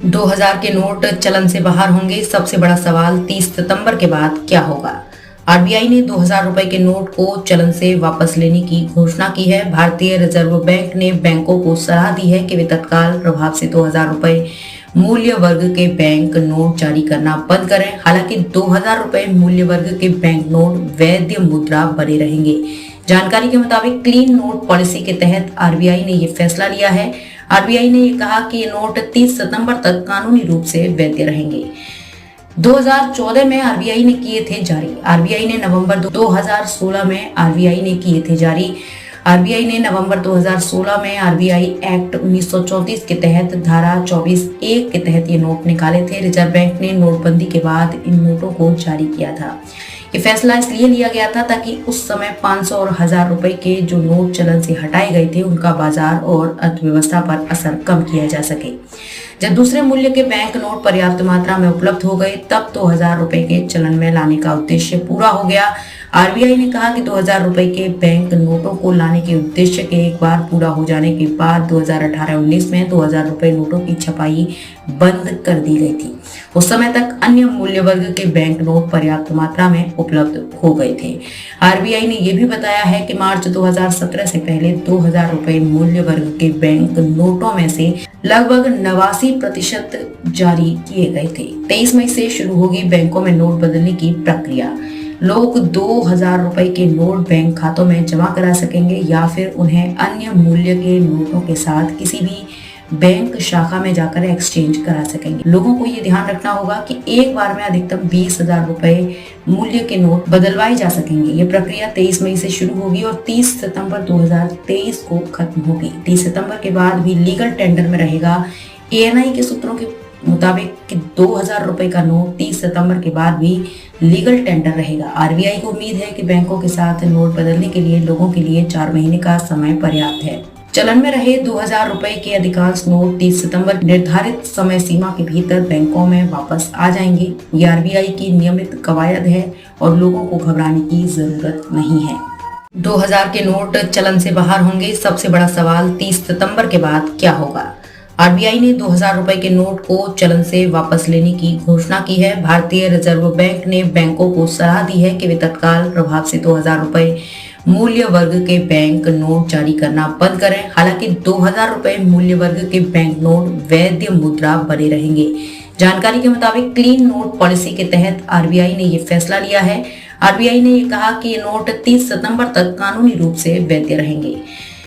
2000 के नोट चलन से बाहर होंगे। सबसे बड़ा सवाल 30 सितंबर के बाद क्या होगा। आरबीआई ने 2000 रुपए के नोट को चलन से वापस लेने की घोषणा की है। भारतीय रिजर्व बैंक ने बैंकों को सलाह दी है कि वे तत्काल प्रभाव से 2000 रुपए मूल्य वर्ग के बैंक नोट जारी करना बंद करें। हालांकि 2000 रुपए मूल्य वर्ग के बैंक नोट वैध मुद्रा बने रहेंगे। जानकारी के मुताबिक क्लीन नोट पॉलिसी के तहत आरबीआई ने ये फैसला लिया है। आरबीआई ने ये कहा कि ये नोट 30 सितंबर तक कानूनी रूप से वैध रहेंगे। 2014 में आरबीआई ने किए थे जारी। आरबीआई ने नवंबर 2016 में आरबीआई ने किए थे जारी। आरबीआई ने नवंबर 2016 में आरबीआई एक्ट 1934 के तहत धारा 24(1) के तहत ये नोट निकाले थे। रिजर्व बैंक ने नोटबंदी के बाद इन नोटों को जारी किया था। ये फैसला इसलिए लिया गया था ताकि उस समय 500 और 1000 रुपए के जो नोट चलन से हटाए गए थे उनका बाजार और अर्थव्यवस्था पर असर कम किया जा सके। जब दूसरे मूल्य के बैंक नोट पर्याप्त मात्रा में उपलब्ध हो गए तब 2000 रुपए के चलन में लाने का उद्देश्य पूरा हो गया। आरबीआई ने कहा कि 2000 रुपए के बैंक नोटों को लाने के उद्देश्य के एक बार पूरा हो जाने के बाद 2018-19 में 2000 रुपए नोटों की छपाई बंद कर दी गई थी। उस समय तक अन्य मूल्य वर्ग के बैंक नोट पर्याप्त मात्रा में उपलब्ध हो गए थे। आरबीआई ने यह भी बताया है कि मार्च 2017 से पहले 2000 रुपए मूल्य वर्ग के बैंक नोटों में से लगभग 89% जारी किए गए थे। 23 मई से शुरू होगी बैंकों में नोट बदलने की प्रक्रिया। लोग 2000 रुपए के नोट बैंक खातों में जमा करा सकेंगे या फिर उन्हें अन्य मूल्य के नोटों के साथ किसी भी बैंक शाखा में जाकर एक्सचेंज करा सकेंगे। लोगों को ये ध्यान रखना होगा कि एक बार में अधिकतम 20,000 रुपए मूल्य के नोट बदलवाए जा सकेंगे। ये प्रक्रिया 23 मई से शुरू होगी और 30 सितंबर 2023 को खत्म होगी। 30 सितंबर के बाद भी लीगल टेंडर में रहेगा। एएनआई के सूत्रों के मुताबिक कि 2000 रुपए का नोट 30 सितंबर के बाद भी लीगल टेंडर रहेगा। आरबीआई को उम्मीद है कि बैंकों के साथ नोट बदलने के लिए लोगों के लिए 4 महीने का समय पर्याप्त है। चलन में रहे 2000 रुपए के अधिकांश नोट 30 सितंबर निर्धारित समय सीमा के भीतर बैंकों में वापस आ जाएंगे। ये आरबीआई की नियमित कवायद है और लोगों को घबराने की जरूरत नहीं है। 2000 के नोट चलन से बाहर होंगे। सबसे बड़ा सवाल 30 सितंबर के बाद क्या होगा। आरबीआई ने 2000 रुपए के नोट को चलन से वापस लेने की घोषणा की है। भारतीय रिजर्व बैंक ने बैंकों को सलाह दी है कि वे तत्काल प्रभाव से 2000 रुपए मूल्य वर्ग के बैंक नोट जारी करना बंद करें। हालांकि 2000 रुपए मूल्य वर्ग के बैंक नोट वैध मुद्रा बने रहेंगे। जानकारी के मुताबिक क्लीन नोट पॉलिसी के तहत आरबीआई ने ये फैसला लिया है। आरबीआई ने ये कहा कि ये नोट 30 सितंबर तक कानूनी रूप से वैध रहेंगे।